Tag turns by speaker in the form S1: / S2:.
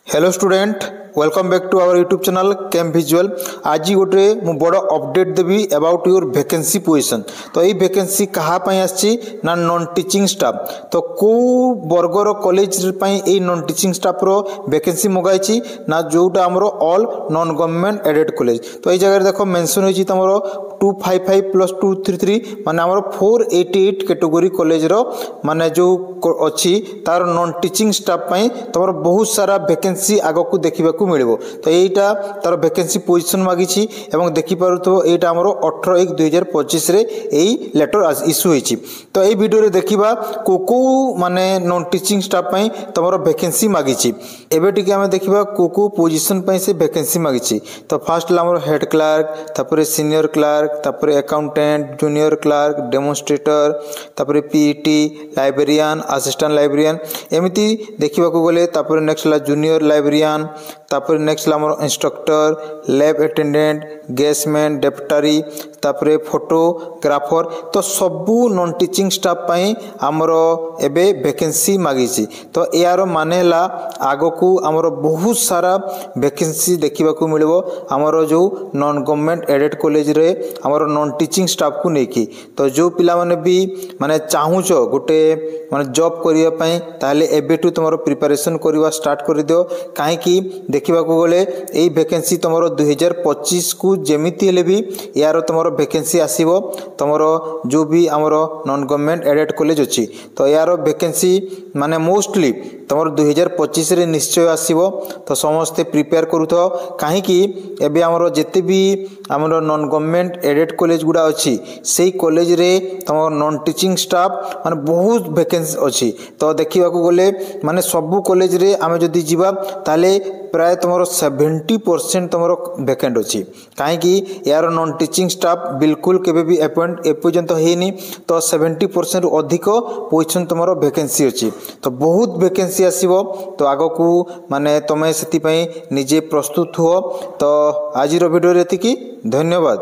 S1: Hello student, welcome back to our YouTube channel Cam Visual. आज गोटे मु बड़ अपडेट देवी अबाउट योर वैकेंसी पोजीशन। तो ये वैकेंसी कहाँ आसी ना नॉन टीचिंग स्टाफ। तो कौ वर्गर कॉलेज ये नॉन टीचिंग स्टाफ रो वैकेंसी मगाई ना जोटा आमर all non government aided college. तो ये जगह देख मेंशन होती तुम 255+233 माने आमर 488 कैटेगरी कॉलेज रो माने जो अच्छी तार नॉन टीचिंग स्टाफ तुम बहुत सारा वैकेंसी आग को देखा मिल। तो यहीटा तार वैकेंसी पोजीशन मागी और देखिपुर यहाँ आमर 18/1/2025 यही लेटर इश्यू होती। तो यही वीडियो देखा को माने नॉन टीचिंग स्टाफ तुम वैकेंसी मागी। एवं टी आम देखा को पोजीशन से वैकेंसी मागी। तो फास्ट हेड क्लार्क, तापर सीनियर क्लार्क, तापर अकाउंटेंट, जूनियर क्लार्क, डेमोन्स्ट्रेटर, तापर पीईटी, लाइब्रेरियन, असिस्टेंट लाइब्रेरियन एमती देखा गले। तापर नेक्स्ट जूनियर लाइब्रेरियन, तापर नेक्स्ट इंस्ट्रक्टर, लैब अटेंडेंट, गेस्टमैन, डेप्टारी, तापर फोटोग्राफर। तो सबू नॉन टीचिंग स्टाफ आमर एबे वैकेंसी मागी। तो यार माने आग को आमर बहुत सारा वैकेंसी देखा मिल आमर जो नॉन गवर्नमेंट एडेड कॉलेज रे आमर नॉन टीचिंग स्टाफ को लेकिन। तो जो पिला माने भी माने चाहूच गोटे माने जॉब करने ताहले एबेटू तुम प्रिपरेशन करवा स्टार्ट कर दियो। कहीं देखा गले यही वैकेंसी तुम 2025 को जमीती हेले भी यार तुम वैकेंसी आसीबो तुम जो भी आमर नॉन गवर्नमेंट एडेड कॉलेज अच्छी। तो यार वैकेंसी माने मोस्टली तुम 2025 रे निश्चय आसीबो। तो समस्ते प्रिपेयर करूथो कहीं एबे आमर जिते भी आमर नॉन गवर्नमेंट एडेड कॉलेज गुड़ा अच्छी से कॉलेज रे तुम नॉन टीचिंग स्टाफ माने बहुत वैकेंसी अच्छी। तो देखा गले माने सबू कॉलेज रे आम जदि जीवा ताले प्राय तुम 70% तुम वैकेंट अच्छी। कहीं यार नॉन टीचिंग स्टाफ बिल्कुल केबे भी अपॉइंट एपर्यंत होनी। तो 70% अधिक पोजीशन तुम वैकेंसी अच्छी। तो बहुत वैकेंसी आसीबो। तो आग को माने तुम से निजे प्रस्तुत हुओ। तो आज वीडियो एतिकी, धन्यवाद।